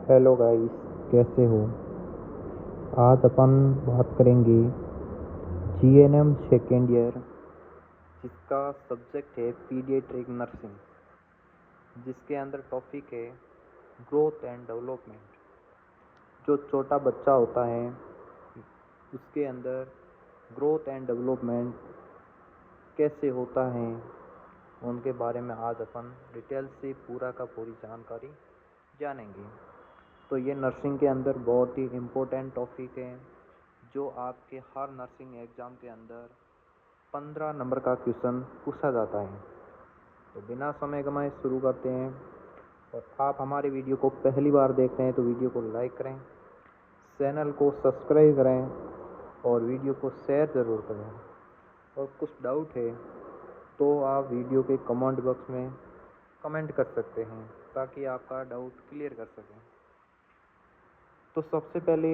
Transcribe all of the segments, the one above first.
Hello guys, कैसे हो। आज अपन बात करेंगे जीएनएम सेकेंड ईयर, जिसका सब्जेक्ट है पीडियाट्रिक नर्सिंग, जिसके अंदर टॉपिक है ग्रोथ एंड डेवलपमेंट। जो छोटा बच्चा होता है उसके अंदर ग्रोथ एंड डेवलपमेंट कैसे होता है, उनके बारे में आज अपन डिटेल से पूरा का पूरी जानकारी जानेंगे। तो ये नर्सिंग के अंदर बहुत ही इम्पोर्टेंट टॉपिक है, जो आपके हर नर्सिंग एग्ज़ाम के अंदर 15 नंबर का क्वेश्चन पूछा जाता है। तो बिना समय गंवाए शुरू करते हैं। और आप हमारे वीडियो को पहली बार देख रहे हैं तो वीडियो को लाइक करें, चैनल को सब्सक्राइब करें और वीडियो को शेयर ज़रूर करें। और कुछ डाउट है तो आप वीडियो के कमेंट बॉक्स में कमेंट कर सकते हैं, ताकि आपका डाउट क्लियर कर सकें। तो सबसे पहले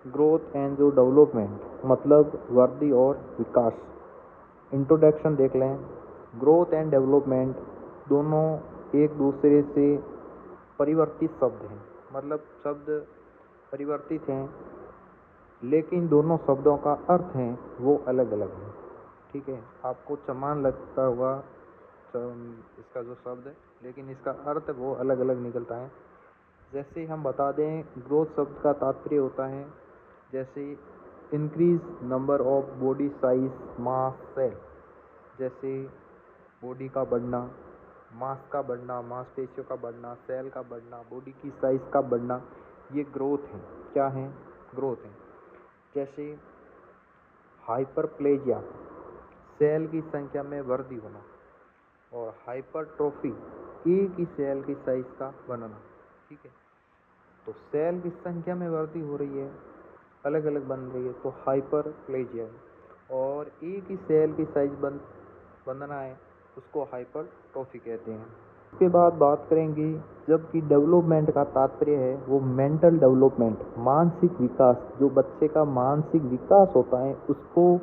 ग्रोथ एंड जो डेवलपमेंट मतलब वृद्धि और विकास, इंट्रोडक्शन देख लें। ग्रोथ एंड डेवलपमेंट दोनों एक दूसरे से परिवर्तित शब्द हैं, मतलब शब्द परिवर्तित हैं, लेकिन दोनों शब्दों का अर्थ है वो अलग अलग है। ठीक है, आपको समान लगता होगा इसका जो शब्द है, लेकिन इसका अर्थ वो अलग अलग निकलता है। जैसे हम बता दें, ग्रोथ शब्द का तात्पर्य होता है जैसे increase number of body size mass cell, जैसे बॉडी का बढ़ना, मास का बढ़ना, मांसपेशियों का बढ़ना, सेल का बढ़ना, बॉडी की साइज का बढ़ना, ये ग्रोथ है। क्या है? ग्रोथ है। जैसे हाइपरप्लेजिया, सेल की संख्या में वृद्धि होना, और हाइपरट्रोफी, एक ही सेल की साइज का बनना। ठीक है, तो सेल की संख्या में वृद्धि हो रही है, अलग अलग बन रही है, तो हाइपरप्लेजिया है। और एक ही सेल की साइज बनना है, उसको हाइपरट्रोफी कहते हैं। उसके बाद बात करेंगे, जबकि डेवलपमेंट का तात्पर्य है वो मेंटल डेवलपमेंट, मानसिक विकास। जो बच्चे का मानसिक विकास होता है उसको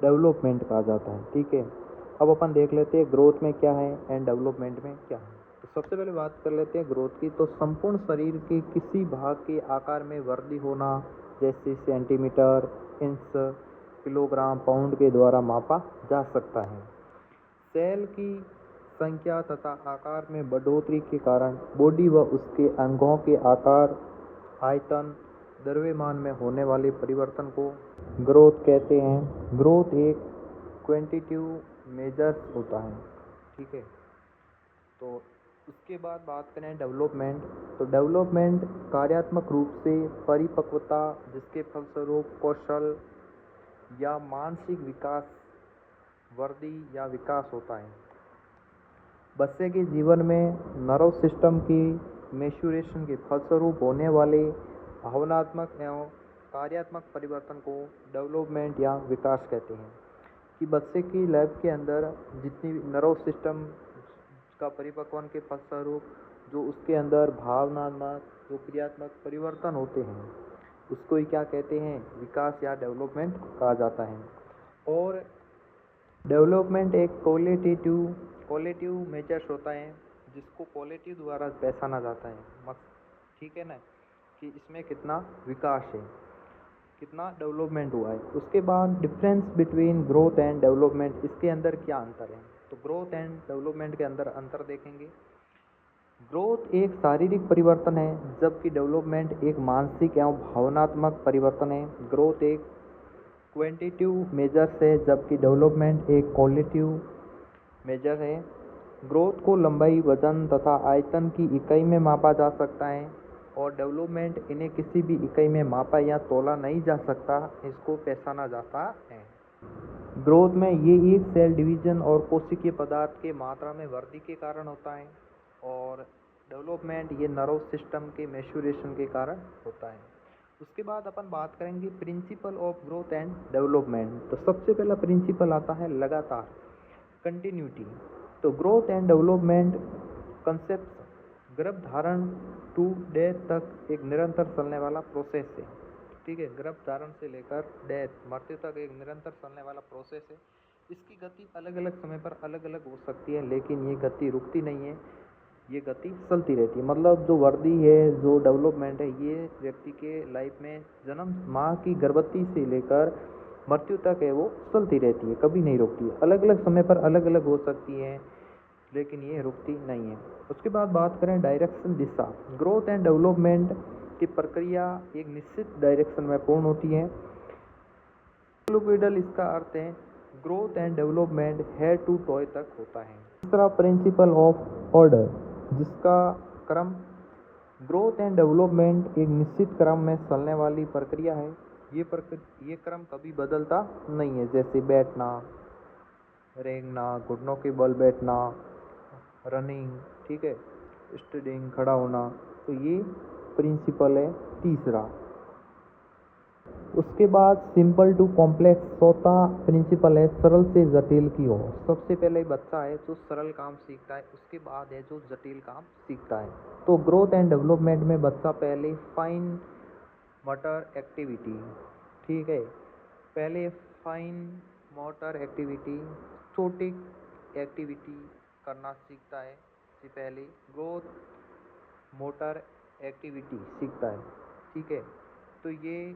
डेवलपमेंट कहा जाता है। ठीक है, अब अपन देख लेते हैं ग्रोथ में क्या है एंड डेवलपमेंट में क्या है। तो सबसे पहले बात कर लेते हैं ग्रोथ की। तो संपूर्ण शरीर के किसी भाग के आकार में वृद्धि होना, जैसे सेंटीमीटर, इंच, किलोग्राम, पाउंड के द्वारा मापा जा सकता है। सेल की संख्या तथा आकार में बढ़ोतरी के कारण बॉडी व उसके अंगों के आकार, आयतन, द्रव्यमान में होने वाले परिवर्तन को ग्रोथ कहते हैं। ग्रोथ एक क्वांटिटेटिव मेजर्स होता है। ठीक है, तो उसके बाद बात करें डेवलपमेंट। तो डेवलपमेंट कार्यात्मक रूप से परिपक्वता, जिसके फलस्वरूप कौशल या मानसिक विकास, वृद्धि या विकास होता है। बच्चे के जीवन में नर्व सिस्टम की मैच्योरेशन के फलस्वरूप होने वाले भावनात्मक एवं कार्यात्मक परिवर्तन को डेवलपमेंट या विकास कहते हैं। कि बच्चे की लैब के अंदर जितनी नर्व सिस्टम का परिपक्वन के फलस्वरूप जो उसके अंदर भावनात्मक जो क्रियात्मक परिवर्तन होते हैं, उसको ही क्या कहते हैं? विकास या डेवलपमेंट कहा जाता है। और डेवलपमेंट एक क्वालिटेटिव मेजर्स होता है, जिसको क्वालिटी द्वारा पहचाना जाता है। ठीक है ना, कि इसमें कितना विकास है, कितना डेवलपमेंट हुआ है। उसके बाद difference between growth and development, इसके अंदर क्या अंतर है। तो ग्रोथ एंड डेवलपमेंट के अंदर अंतर देखेंगे। ग्रोथ एक शारीरिक परिवर्तन है, जबकि डेवलपमेंट एक मानसिक एवं भावनात्मक परिवर्तन है। ग्रोथ एक क्वांटिटेटिव मेजर्स है, जबकि डेवलपमेंट एक क्वालिटेटिव मेजर है। ग्रोथ को लंबाई, वजन तथा आयतन की इकाई में मापा जा सकता है, और डेवलपमेंट इन्हें किसी भी इकाई में मापा या तोला नहीं जा सकता, इसको पहचाना जाता है। ग्रोथ में ये एक सेल डिवीजन और कोशिकीय पदार्थ के मात्रा में वृद्धि के कारण होता है, और डेवलपमेंट ये नर्व सिस्टम के मैच्योरेशन के कारण होता है। उसके बाद अपन बात करेंगे principle of growth and development. तो सबसे पहला प्रिंसिपल आता है लगातार, कंटिन्यूटी। तो ग्रोथ एंड डेवलपमेंट कंसेप्ट गर्भ धारण टू डेथ तक एक निरंतर चलने वाला प्रोसेस है। ठीक है, गर्भ धारण से लेकर डेथ, मृत्यु तक एक निरंतर चलने वाला प्रोसेस है। इसकी गति अलग अलग समय पर अलग अलग हो सकती है, लेकिन ये गति रुकती नहीं है। ये गति चलती रहती है। मतलब जो वृद्धि है, जो डेवलपमेंट है, ये व्यक्ति के लाइफ में जन्म माँ की गर्भवती से लेकर मृत्यु तक है वो चलती रहती है, कभी नहीं रुकती है। अलग अलग समय पर अलग अलग हो सकती है, लेकिन ये रुकती नहीं है। उसके बाद बात करें direction, Disha. Growth and development की प्रक्रिया एक निश्चित डायरेक्शन में पूर्ण होती है। साइक्लोपीडल इसका अर्थ है growth and development head to toe तक होता है। तीसरा प्रिंसिपल ऑफ ऑर्डर, जिसका क्रम, ग्रोथ एंड डेवलपमेंट एक निश्चित क्रम में चलने वाली प्रक्रिया है। ये क्रम कभी बदलता नहीं है, जैसे बैठना, रेंगना, घुटनों के बल बैठना, रनिंग, ठीक है, स्टडिंग, खड़ा होना। तो ये प्रिंसिपल है तीसरा। उसके बाद सिंपल टू कॉम्प्लेक्स, चौथा प्रिंसिपल है सरल से जटिल की ओर। सबसे पहले बच्चा है जो सरल काम सीखता है, उसके बाद है जो जटिल काम सीखता है। तो ग्रोथ एंड डेवलपमेंट में बच्चा पहले फाइन मोटर एक्टिविटी, ठीक है, पहले फाइन मोटर एक्टिविटी, छोटी एक्टिविटी करना सीखता है। इससे पहले ग्रोथ मोटर एक्टिविटी सीखता है, ठीक है। तो ये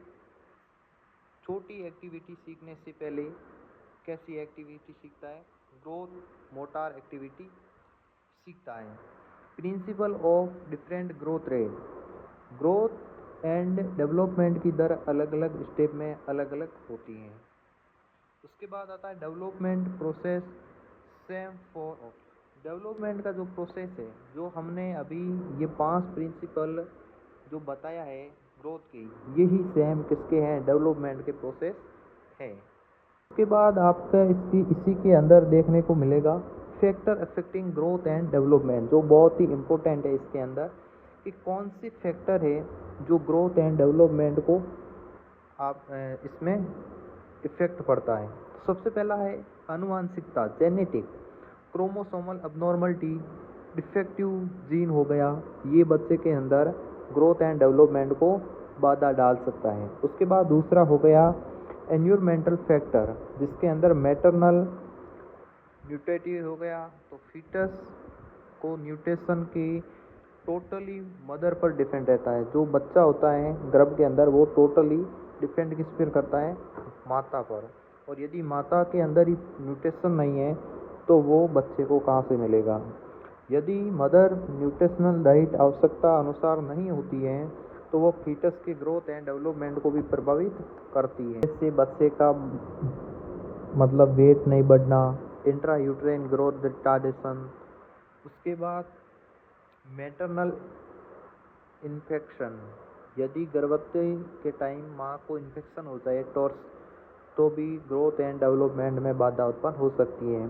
छोटी एक्टिविटी सीखने से पहले कैसी एक्टिविटी सीखता है? ग्रोथ मोटर एक्टिविटी सीखता है। Principle of different growth rate, growth and development की दर अलग अलग स्टेप में अलग अलग होती हैं। उसके बाद आता है development process, same for all. Development का जो प्रोसेस है, जो हमने अभी ये 5 प्रिंसिपल जो बताया है ग्रोथ की, यही सेम किसके हैं? डेवलपमेंट के प्रोसेस है। उसके बाद आपका इसी के अंदर देखने को मिलेगा factor affecting growth and development, जो बहुत ही इम्पोर्टेंट है इसके अंदर, कि कौन सी फैक्टर है जो ग्रोथ एंड डेवलपमेंट को आप इसमें इफेक्ट पड़ता है। तो सबसे पहला है आनुवांशिकता, genetic, chromosomal abnormality, defective gene हो गया, ये बच्चे के अंदर ग्रोथ एंड डेवलपमेंट को बाधा डाल सकता है। उसके बाद दूसरा हो गया एनवायरमेंटल फैक्टर, जिसके अंदर मैटरनल न्यूट्रिटिव हो गया। तो फीटस को न्यूट्रिशन की टोटली मदर पर डिपेंड रहता है। जो बच्चा होता है गर्भ के अंदर, वो टोटली डिपेंड किस पर करता है? माता पर। और यदि माता के अंदर ही न्यूट्रिशन नहीं है तो वो बच्चे को कहाँ से मिलेगा? यदि मदर न्यूट्रिशनल डाइट आवश्यकता अनुसार नहीं होती है तो वो फीटस के ग्रोथ एंड डेवलपमेंट को भी प्रभावित करती है। इससे बच्चे का मतलब वेट नहीं बढ़ना, इंट्रा यूट्राइन ग्रोथ रिटार्डेशन। उसके बाद मैटरनल इन्फेक्शन, यदि गर्भवती के टाइम माँ को इन्फेक्शन हो जाए टॉर्स, तो भी ग्रोथ एंड डेवलपमेंट में बाधा उत्पन्न हो सकती है।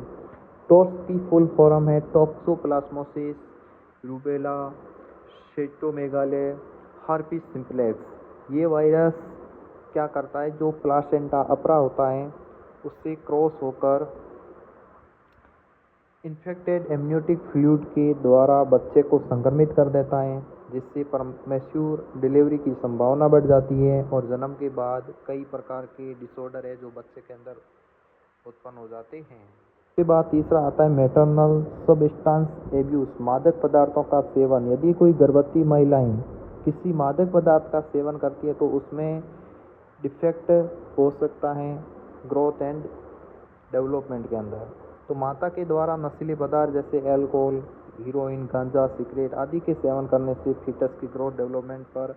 टॉर्स की फुल फॉर्म है टॉक्सोप्लाज्मोसिस, रूबेला, साइटोमेगाले, हर्पीस सिम्प्लेक्स। ये वायरस क्या करता है? जो प्लासेंटा अपरा होता है उससे क्रॉस होकर इन्फेक्टेड एमनियोटिक फ्लूइड के द्वारा बच्चे को संक्रमित कर देता है, जिससे प्रीमेच्योर डिलीवरी की संभावना बढ़ जाती है और जन्म के बाद कई प्रकार के डिसऑर्डर है जो बच्चे के अंदर उत्पन्न हो जाते हैं। उसके बाद तीसरा आता है मैटरनल सब्सटेंस एब्यूज, मादक पदार्थों का सेवन। यदि कोई गर्भवती महिलाएं किसी मादक पदार्थ का सेवन करती है तो उसमें डिफेक्ट हो सकता है ग्रोथ एंड डेवलपमेंट के अंदर। तो माता के द्वारा नशीले पदार्थ जैसे अल्कोहल, हीरोइन, गांजा, सिगरेट आदि के सेवन करने से फीटस की ग्रोथ डेवलपमेंट पर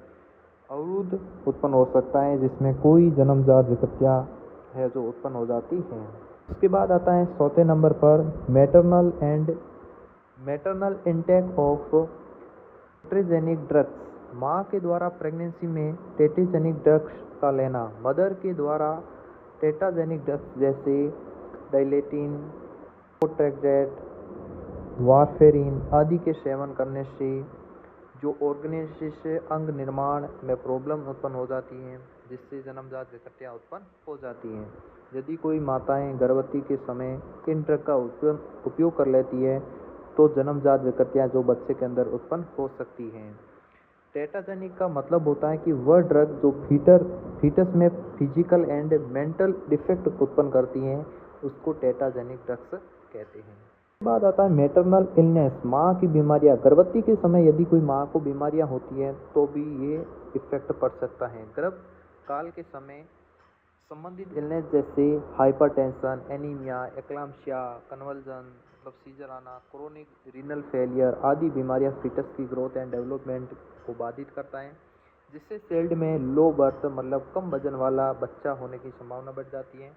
अवरोध उत्पन्न हो सकता है, जिसमें कोई जन्मजात विकृतियाँ है जो उत्पन्न हो जाती हैं। उसके बाद आता है चौथे नंबर पर मैटरनल इंटेक ऑफ टेट्राजेनिक ड्रग्स। माँ के द्वारा प्रेगनेंसी में टेट्राजेनिक ड्रग्स का लेना, मदर के द्वारा टेट्राजेनिक ड्रग्स जैसे डाइलेटिन, प्रोटेक्टेड, वारफेरिन आदि के सेवन करने से जो ऑर्गेनाइजेशन अंग निर्माण में प्रॉब्लम उत्पन्न हो जाती हैं, जिससे जन्मजात विकृतियाँ उत्पन्न हो जाती हैं। यदि कोई माताएं गर्भवती के समय इन ड्रग का उपयोग कर लेती है तो जन्मजात विकृतियाँ जो बच्चे के अंदर उत्पन्न हो सकती हैं। टेट्राजेनिक का मतलब होता है कि वह ड्रग जो फीटस में फिजिकल एंड मेंटल डिफेक्ट उत्पन्न करती हैं, उसको टेट्राजेनिक ड्रग्स कहते हैं। बाद आता है मैटरनल इलनेस, माँ की बीमारियाँ। गर्भवती के समय यदि कोई माँ को बीमारियाँ होती हैं तो भी ये इफेक्ट पड़ सकता है। गर्भ काल के समय संबंधित इलनेस जैसे हाइपरटेंशन, एनीमिया, एक्लाम्सिया, कन्वल्जन मतलब सीजर आना, क्रोनिक रीनल फेलियर आदि बीमारियां फीटस की ग्रोथ एंड डेवलपमेंट को बाधित करता है, जिससे चाइल्ड में लो बर्थ मतलब कम वजन वाला बच्चा होने की संभावना बढ़ जाती है।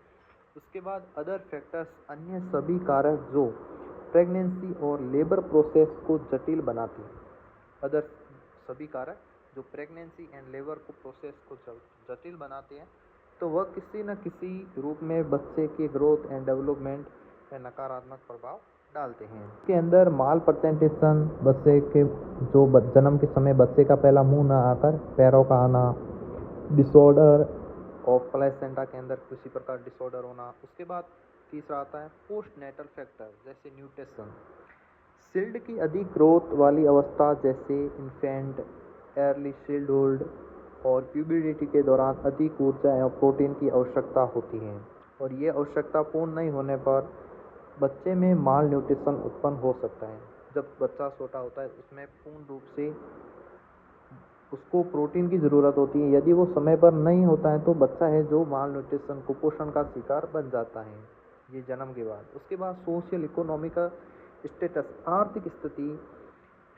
उसके बाद अदर फैक्टर्स, अन्य सभी कारक जो प्रेगनेंसी और लेबर प्रोसेस को जटिल बनाते हैं। अदर सभी कारक जो प्रेगनेंसी एंड लेबर को प्रोसेस को जटिल बनाते हैं, तो वह किसी न किसी रूप में बच्चे के ग्रोथ एंड डेवलपमेंट में नकारात्मक प्रभाव डालते हैं। इसके अंदर माल प्रेजेंटेशन, बच्चे के जो जन्म के समय बच्चे का पहला मुंह ना आकर पैरों का आना, डिसऑर्डर और प्लेसेंटा के अंदर किसी प्रकार डिसऑर्डर होना। उसके बाद तीसरा आता है पोस्ट नेटल फैक्टर जैसे न्यूट्रिशन, चाइल्ड की अधिक ग्रोथ वाली अवस्था जैसे इन्फेंट, अर्ली चाइल्डहुड और प्यूबर्टी के दौरान अधिक ऊर्जा एवं प्रोटीन की आवश्यकता होती है, और ये आवश्यकता पूर्ण नहीं होने पर बच्चे में माल न्यूट्रिशन उत्पन्न हो सकता है। जब बच्चा छोटा होता है उसमें पूर्ण रूप से उसको प्रोटीन की ज़रूरत होती है, यदि वो समय पर नहीं होता है तो बच्चा है जो माल न्यूट्रिशन कुपोषण का शिकार बन जाता है, ये जन्म के बाद। उसके बाद सोशल इकोनॉमिक स्टेटस, आर्थिक स्थिति,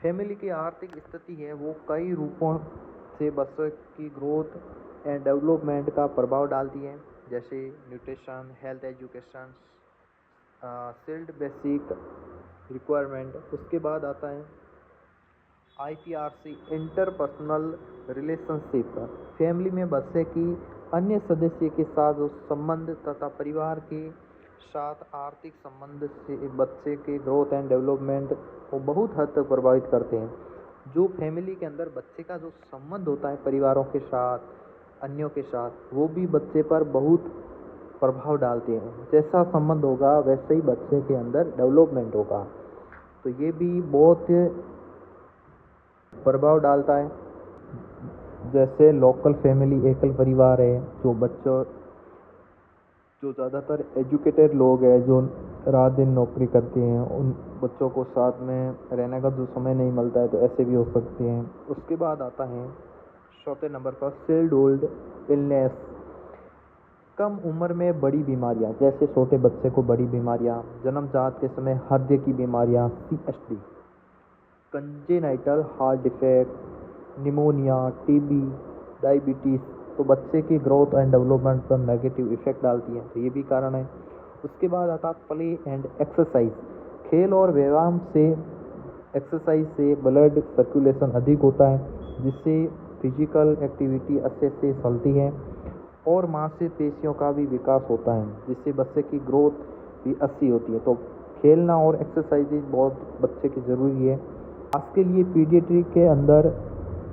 फैमिली की आर्थिक स्थिति है वो कई रूपों से बच्चे की ग्रोथ एंड डेवलपमेंट का प्रभाव डालती है, जैसे nutrition, health, education, child basic requirement. उसके बाद आता है IPRC, इंटरपर्सनल रिलेशनशिप, फैमिली में बच्चे की अन्य सदस्य के साथ जो संबंध तथा परिवार के साथ आर्थिक संबंध से बच्चे के ग्रोथ एंड डेवलपमेंट को बहुत हद तक प्रभावित करते हैं। जो फैमिली के अंदर बच्चे का जो संबंध होता है परिवारों के साथ, अन्यों के साथ, वो भी बच्चे पर बहुत प्रभाव डालते हैं। जैसा संबंध होगा वैसे ही बच्चे के अंदर डेवलपमेंट होगा, तो ये भी बहुत प्रभाव डालता है। जैसे लोकल फैमिली, एकल परिवार है, जो ज़्यादातर एजुकेटेड लोग हैं जो रात दिन नौकरी करते हैं, उन बच्चों को साथ में रहने का जो समय नहीं मिलता है, तो ऐसे भी हो सकते हैं। उसके बाद आता है चौथे नंबर पर चाइल्डहुड इलनेस, कम उम्र में बड़ी बीमारियां, जैसे छोटे बच्चे को बड़ी बीमारियां, जन्मजात के समय हृदय की बीमारियां, CHD, congenital heart defect, pneumonia, TB, diabetes, तो बच्चे की ग्रोथ एंड डेवलपमेंट पर नेगेटिव इफेक्ट डालती है, तो ये भी कारण है। उसके बाद आता प्ले एंड एक्सरसाइज, खेल और व्यायाम से, एक्सरसाइज से ब्लड सर्कुलेशन अधिक होता है, जिससे फिजिकल एक्टिविटी अच्छे से चलती है और मांसपेशियों का भी विकास होता है, जिससे बच्चे की ग्रोथ भी अच्छी होती है। तो खेलना और एक्सरसाइज बहुत बच्चे की ज़रूरी है। आज के लिए पीडियाट्रिक के अंदर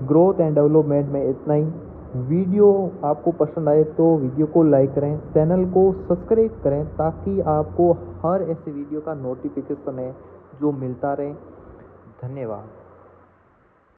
ग्रोथ एंड डेवलपमेंट में इतना ही। वीडियो आपको पसंद आए तो वीडियो को लाइक करें, चैनल को सब्सक्राइब करें, ताकि आपको हर ऐसे वीडियो का नोटिफिकेशन है जो मिलता रहे। धन्यवाद।